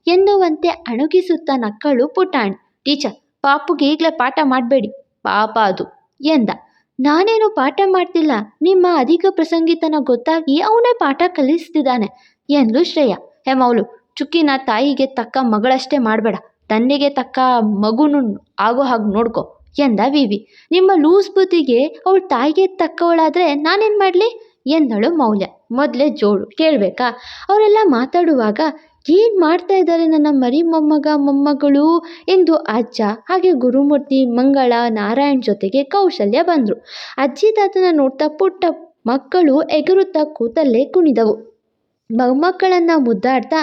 ಎನ್ನುವಂತೆ ಅಣುಗಿಸುತ್ತಾ ನಕ್ಕಳು ಪುಟಾಣಿ. ಟೀಚರ್, ಪಾಪುಗೆ ಈಗಲೇ ಪಾಠ ಮಾಡಬೇಡಿ, ಪಾಪ ಅದು ಎಂದ. ನಾನೇನು ಪಾಠ ಮಾಡ್ತಿಲ್ಲ, ನಿಮ್ಮ ಅಧಿಕ ಪ್ರಸಂಗಿತನ ಗೊತ್ತಾಗಿ ಅವನೇ ಪಾಠ ಕಲಿಸ್ತಿದ್ದಾನೆ ಎಂದ್ಲು ಶ್ರೇಯಾ. ಹೇ ಮೌಲು, ಚುಕ್ಕಿನ ತಾಯಿಗೆ ತಕ್ಕ ಮಗಳಷ್ಟೇ ಮಾಡಬೇಡ, ತನ್ನಿಗೆ ತಕ್ಕ ಮಗುನು ಆಗೋ ಹಾಗೆ ನೋಡ್ಕೊ ಎಂದ ವಿವಿ. ನಿಮ್ಮ ಲೂಸ್ ಬುದ್ಧಿಗೆ ಅವಳು ತಾಯಿಗೆ ತಕ್ಕವಳಾದರೆ ನಾನೇನು ಮಾಡಲಿ ಎಂದಳು ಮೌಲ್ಯ. ಮೊದಲೇ ಜೋಡು ಕೇಳಬೇಕಾ? ಅವರೆಲ್ಲ ಮಾತಾಡುವಾಗ ಏನು ಮಾಡ್ತಾ ಇದ್ದಾರೆ ನನ್ನ ಮರಿ ಮೊಮ್ಮಗಳು ಎಂದು ಅಜ್ಜ ಹಾಗೆ ಗುರುಮೂರ್ತಿ, ಮಂಗಳ, ನಾರಾಯಣ್ ಜೊತೆಗೆ ಕೌಶಲ್ಯ ಬಂದರು. ಅಜ್ಜಿ ತಾತನ ನೋಡ್ತಾ ಪುಟ್ಟ ಮಕ್ಕಳು ಎಗರುತ್ತಾ ಕೂತಲ್ಲೇ ಕುಣಿದವು. ಮೊಮ್ಮಕ್ಕಳನ್ನು ಮುದ್ದಾಡ್ತಾ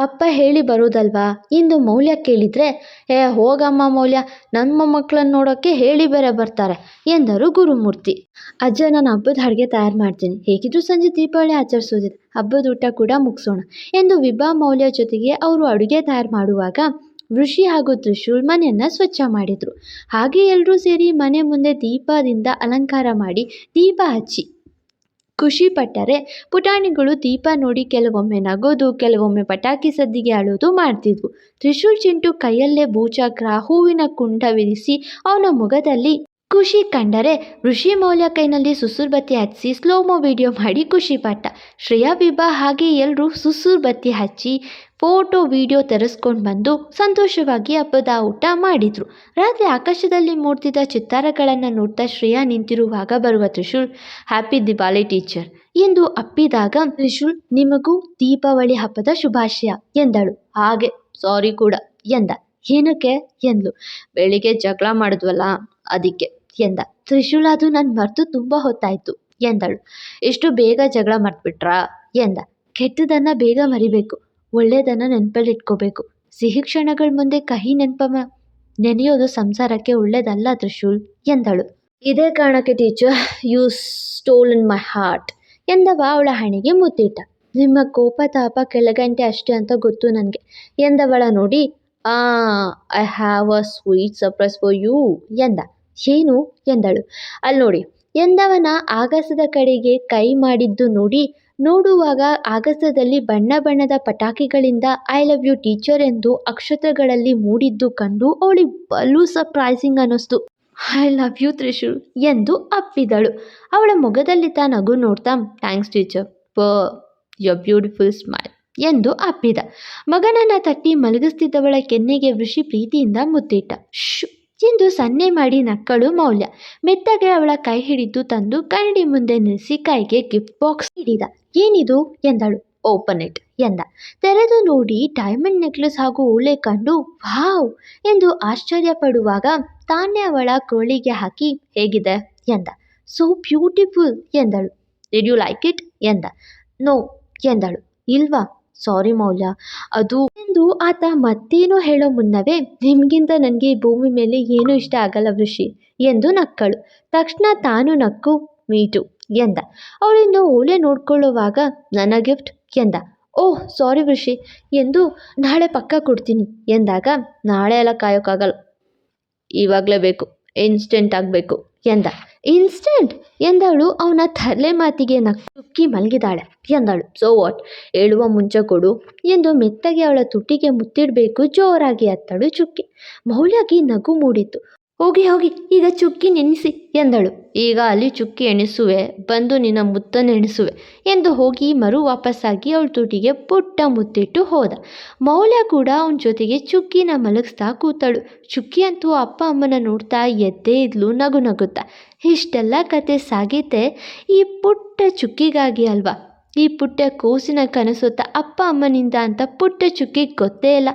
ಅಪ್ಪ ಹೇಳಿ ಬರೋದಲ್ವಾ ಎಂದು ಮೌಲ್ಯ ಕೇಳಿದರೆ, ಹೋಗಮ್ಮ ಮೌಲ್ಯ, ನನ್ನ ಮೊಮ್ಮಕ್ಕಳನ್ನು ನೋಡೋಕ್ಕೆ ಹೇಳಿ ಬೇರೆ ಬರ್ತಾರೆ ಎಂದರು ಗುರುಮೂರ್ತಿ. ಅಜ್ಜ, ನಾನು ಹಬ್ಬದ ಅಡುಗೆ ತಯಾರು ಮಾಡ್ತೀನಿ, ಹೇಗಿದ್ರು ಸಂಜೆ ದೀಪಾವಳಿ ಆಚರಿಸೋದಿದೆ, ಹಬ್ಬದ ಊಟ ಕೂಡ ಮುಗಿಸೋಣ ಎಂದು ವಿಭಾ ಮೌಲ್ಯ ಜೊತೆಗೆ ಅವರು ಅಡುಗೆ ತಯಾರು ಮಾಡುವಾಗ ಋಷಿ ಹಾಗೂ ತ್ರಿಶೂಲ್ ಮನೆಯನ್ನು ಸ್ವಚ್ಛ ಮಾಡಿದರು. ಹಾಗೆ ಎಲ್ಲರೂ ಸೇರಿ ಮನೆ ಮುಂದೆ ದೀಪದಿಂದ ಅಲಂಕಾರ ಮಾಡಿ ದೀಪ ಹಚ್ಚಿ ಖುಷಿ ಪಟ್ಟರೆ ಪುಟಾಣಿಗಳು ದೀಪ ನೋಡಿ ಕೆಲವೊಮ್ಮೆ ನಗೋದು, ಕೆಲವೊಮ್ಮೆ ಪಟಾಕಿ ಸದ್ದಿಗೆ ಅಳೋದು ಮಾಡ್ತಿದ್ವು. ತ್ರಿಶೂಲ್ ಚಿಂಟು ಕೈಯಲ್ಲೇ ಭೂಚಕ್ರ, ಹೂವಿನ ಕುಂಡವಿರಿಸಿ ಅವನ ಮೊಗದಲ್ಲಿ ಖುಷಿ ಕಂಡರೆ ಋಷಿ ಮೌಲ್ಯ ಕೈನಲ್ಲಿ ಸುಸುರ್ ಬತ್ತಿ ಹಚ್ಚಿ ಸ್ಲೋಮೋ ವಿಡಿಯೋ ಮಾಡಿ ಖುಷಿ ಪಟ್ಟ. ಶ್ರೇಯಾ, ವಿಭಾ ಹಾಗೆ ಎಲ್ಲರೂ ಸುಸುರ್ ಬತ್ತಿ ಹಚ್ಚಿ ಫೋಟೋ ವಿಡಿಯೋ ತರಿಸ್ಕೊಂಡು ಬಂದು ಸಂತೋಷವಾಗಿ ಹಬ್ಬದ ಊಟ ಮಾಡಿದರು. ರಾತ್ರಿ ಆಕಾಶದಲ್ಲಿ ಮೂಡ್ತಿದ್ದ ಚಿತ್ತಾರಗಳನ್ನು ನೋಡ್ತಾ ಶ್ರೇಯಾ ನಿಂತಿರುವಾಗ ಬರುವ ತ್ರಿಶೂಲ್, ಹ್ಯಾಪಿ ದಿವಾಲಿ ಟೀಚರ್ ಎಂದು ಅಪ್ಪಿದಾಗ, ತ್ರಿಶೂಲ್, ನಿಮಗೂ ದೀಪಾವಳಿ ಹಬ್ಬದ ಶುಭಾಶಯ ಎಂದಳು. ಹಾಗೆ ಸಾರಿ ಕೂಡ ಎಂದ. ಏನಕ್ಕೆ ಎಂದ್ಲು. ಬೆಳಿಗ್ಗೆ ಜಗಳ ಮಾಡಿದ್ವಲ್ಲ ಅದಕ್ಕೆ ಎಂದ. ತ್ರಿಶೂಲ್, ಅದು ನಾನು ಮರೆತು ತುಂಬ ಹೊತ್ತಾಯಿತು ಎಂದಳು. ಎಷ್ಟು ಬೇಗ ಜಗಳ ಮರ್ತ್ಬಿಟ್ರಾ ಎಂದ. ಕೆಟ್ಟದನ್ನು ಬೇಗ ಮರಿಬೇಕು, ಒಳ್ಳೆಯದನ್ನು ನೆನಪಲ್ಲಿಟ್ಕೋಬೇಕು. ಸಿಹಿ ಕ್ಷಣಗಳ ಮುಂದೆ ಕಹಿ ನೆನೆಯೋದು ಸಂಸಾರಕ್ಕೆ ಒಳ್ಳೆಯದಲ್ಲ ತ್ರಿಶೂಲ್ ಎಂದಳು. ಇದೇ ಕಾರಣಕ್ಕೆ teacher you stolen my heart ಎಂದವ ಅವಳ ಹಣೆಗೆ ಮುತ್ತಿಟ್ಟ. ನಿಮ್ಮ ಕೋಪ ತಾಪ ಕೆಳಗಂಟೆ ಅಷ್ಟೇ ಅಂತ ಗೊತ್ತು ನನಗೆ ಎಂದವಳ ನೋಡಿ, I have a sweet surprise for you ಎಂದ. ಏನು ಎಂದಳು. ಅಲ್ಲಿ ನೋಡಿ ಎಂದವನ ಆಗಸದ ಕಡೆಗೆ ಕೈ ಮಾಡಿದ್ದು ನೋಡುವಾಗ ಆಗಸದಲ್ಲಿ ಬಣ್ಣ ಬಣ್ಣದ ಪಟಾಕಿಗಳಿಂದ ಐ ಲವ್ ಯು ಟೀಚರ್ ಎಂದು ಅಕ್ಷರಗಳಲ್ಲಿ ಮೂಡಿದ್ದು ಕಂಡು ಅವಳಿಗೆ ಬಲು ಸರ್ಪ್ರೈಸಿಂಗ್ ಅನ್ನಿಸ್ತು. ಐ ಲವ್ ಯು ತ್ರಿಶೂಲ್ ಎಂದು ಅಪ್ಪಿದಳು. ಅವಳ ಮೊಗದಲ್ಲಿದ್ದ ನಗು ನೋಡ್ತಾ, thanks teacher for your beautiful smile ಎಂದು ಅಪ್ಪಿದ. ಮಗನನ್ನು ತಟ್ಟಿ ಮಲಗಿಸ್ತಿದ್ದವಳ ಕೆನ್ನೆಗೆ ಋಷಿ ಪ್ರೀತಿಯಿಂದ ಮುತ್ತಿಟ್ಟ. ಶ್ ಎಂದು ಸನ್ನೆ ಮಾಡಿ ನಕ್ಕಳು ಮೌಲ್ಯ. ಮೆತ್ತಗೆ ಅವಳ ಕೈ ಹಿಡಿದು ತಂದು ಕನ್ನಡಿ ಮುಂದೆ ನಿಲ್ಲಿಸಿ ಕೈಗೆ ಗಿಫ್ಟ್ ಬಾಕ್ಸ್ ಹಿಡಿದ. ಏನಿದು ಎಂದಳು. ಓಪನ್ ಇಟ್ ಎಂದ. ತೆರೆದು ನೋಡಿ ಡೈಮಂಡ್ ನೆಕ್ಲೆಸ್ ಹಾಗೂ ಓಲೆ ಕಂಡು ವಾವ್ ಎಂದು ಆಶ್ಚರ್ಯ ಪಡುವಾಗ ತಾನೇ ಅವಳ ಕೋಳಿಗೆ ಹಾಕಿ ಹೇಗಿದೆ ಎಂದ. ಸೋ ಬ್ಯೂಟಿಫುಲ್ ಎಂದಳು. ಡಿಡ್ ಯು ಲೈಕ್ ಇಟ್ ಎಂದ. ನೋ ಎಂದಳು. ಇಲ್ವಾ, ಸಾರಿ ಮೌಲ್ಯ, ಅದು ಎಂದು ಆತ ಮತ್ತೇನೋ ಹೇಳೋ ಮುನ್ನವೇ, ನಿಮಗಿಂತ ನನಗೆ ಈ ಭೂಮಿ ಮೇಲೆ ಏನೂ ಇಷ್ಟ ಆಗಲ್ಲ ಋಷಿ ಎಂದು ನಕ್ಕಳು. ತಕ್ಷಣ ತಾನು ನಕ್ಕು ಮೀಟು ಎಂದ. ಅವಳಿಂದ ಓಲೆ ನೋಡ್ಕೊಳ್ಳುವಾಗ ನನ್ನ ಗಿಫ್ಟ್ ಎಂದ. ಓಹ್ ಸಾರಿ ಋಷಿ ಎಂದು ನಾಳೆ ಪಕ್ಕ ಕೊಡ್ತೀನಿ ಎಂದಾಗ, ನಾಳೆ ಎಲ್ಲ ಕಾಯೋಕ್ಕಾಗಲ್ಲ, ಇವಾಗಲೇ ಬೇಕು, ಇನ್ಸ್ಟೆಂಟ್ ಆಗಬೇಕು ಎಂದ. ಇನ್ಸ್ಟೆಂಟ್ ಎಂದವಳು ಅವನ ತರಲೆ ಮಾತಿಗೆ ಚುಕ್ಕಿ ಮಲಗಿದಾಳೆ ಎಂದಳು. ಸೋ ವಾಟ್, ಹೇಳುವ ಮುಂಚೆ ಕೊಡು ಎಂದು ಮೆತ್ತಗೆ ಅವಳ ತುಟಿಗೆ ಮುತ್ತಿಡಬೇಕು ಜೋರಾಗಿ ಅತ್ತಳು ಚುಕ್ಕಿ. ಮೌಲ್ಯಗೆ ನಗು ಮೂಡಿತ್ತು. ಹೋಗಿ ಹೋಗಿ ಈಗ ಚುಕ್ಕಿ ನೆನೆಸಿ ಎಂದಳು. ಈಗ ಅಲ್ಲಿ ಚುಕ್ಕಿ ಎಣಿಸುವೆ, ಬಂದು ನಿನ್ನ ಮುತ್ತನ್ನು ಎಣಿಸುವೆ ಎಂದು ಹೋಗಿ ಮರು ವಾಪಸ್ಸಾಗಿ ಅವಳ ತುಟಿಗೆ ಪುಟ್ಟ ಮುತ್ತಿಟ್ಟು ಹೋದ. ಮೌಲ್ಯ ಕೂಡ ಅವನ ಜೊತೆಗೆ ಚುಕ್ಕಿನ ಮಲಗಿಸ್ತಾ ಕೂತಳು. ಚುಕ್ಕಿ ಅಂತೂ ಅಪ್ಪ ಅಮ್ಮನ ನೋಡ್ತಾ ಎದ್ದೇ ಇದ್ಲು ನಗುತ್ತಾ. ಇಷ್ಟೆಲ್ಲ ಕತೆ ಸಾಗಿದ್ದೆ ಈ ಪುಟ್ಟ ಚುಕ್ಕಿಗಾಗಿ ಅಲ್ವಾ? ಈ ಪುಟ್ಟ ಕೂಸಿನ ಕನಸುತ್ತ ಅಪ್ಪ ಅಮ್ಮನಿಂದ ಅಂತ ಪುಟ್ಟ ಚುಕ್ಕಿಗೆ ಗೊತ್ತೇ ಇಲ್ಲ.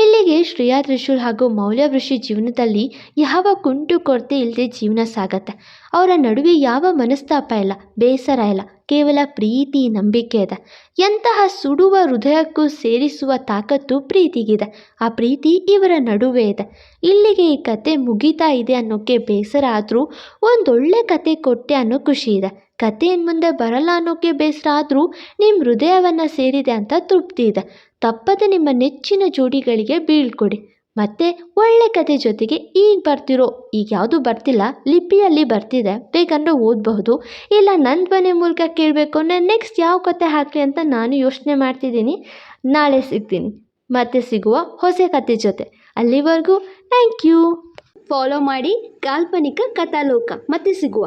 ಇಲ್ಲಿಗೆ ಶ್ರೇಯಾ, ತ್ರಿಶೂಲ್ ಹಾಗೂ ಮೌಲ್ಯ ಋಷಿ ಜೀವನದಲ್ಲಿ ಯಾವ ಕುಂಟು ಕೊರತೆ ಇಲ್ಲದೆ ಜೀವನ ಸಾಗತ್ತೆ. ಅವರ ನಡುವೆ ಯಾವ ಮನಸ್ತಾಪ ಇಲ್ಲ, ಬೇಸರ ಇಲ್ಲ, ಕೇವಲ ಪ್ರೀತಿ, ನಂಬಿಕೆ ಇದೆ. ಎಂತಹ ಸುಡುವ ಹೃದಯಕ್ಕೂ ಸೇರಿಸುವ ತಾಕತ್ತು ಪ್ರೀತಿಗಿದೆ. ಆ ಪ್ರೀತಿ ಇವರ ನಡುವೆ ಇದೆ. ಇಲ್ಲಿಗೆ ಈ ಕತೆ ಮುಗೀತಾ ಇದೆ ಅನ್ನೋಕ್ಕೆ ಬೇಸರ ಆದರೂ ಒಂದೊಳ್ಳೆ ಕತೆ ಕೊಟ್ಟೆ ಅನ್ನೋ ಖುಷಿ ಇದೆ. ಕತೆ ಇನ್ನು ಮುಂದೆ ಬರಲ್ಲ ಅನ್ನೋಕ್ಕೆ ಬೇಸರ ಆದರೂ ನಿಮ್ಮ ಹೃದಯವನ್ನು ಸೇರಿದೆ ಅಂತ ತೃಪ್ತಿ ಇದೆ. ತಪ್ಪದೆ ನಿಮ್ಮ ನೆಚ್ಚಿನ ಜೋಡಿಗಳಿಗೆ ಬೀಳ್ಕೊಡಿ. ಮತ್ತು ಒಳ್ಳೆ ಕತೆ ಜೊತೆಗೆ ಈಗ ಬರ್ತಿರೋ, ಈಗ ಯಾವುದು ಬರ್ತಿಲ್ಲ, ಲಿಪಿಯಲ್ಲಿ ಬರ್ತಿದೆ, ಬೇಕಂದ್ರೆ ಓದಬಹುದು. ಇಲ್ಲ ನನ್ನ ಧ್ವನಿ ಮೂಲಕ ಕೇಳಬೇಕು ಅಂದರೆ ನೆಕ್ಸ್ಟ್ ಯಾವ ಕತೆ ಹಾಕಲಿ ಅಂತ ನಾನು ಯೋಚನೆ ಮಾಡ್ತಿದ್ದೀನಿ. ನಾಳೆ ಸಿಗ್ತೀನಿ, ಮತ್ತೆ ಸಿಗುವ ಹೊಸ ಕತೆ ಜೊತೆ. ಅಲ್ಲಿವರೆಗೂ ಥ್ಯಾಂಕ್ ಯು. ಫಾಲೋ ಮಾಡಿ ಕಾಲ್ಪನಿಕ ಕಥಾಲೋಕ. ಮತ್ತೆ ಸಿಗುವ.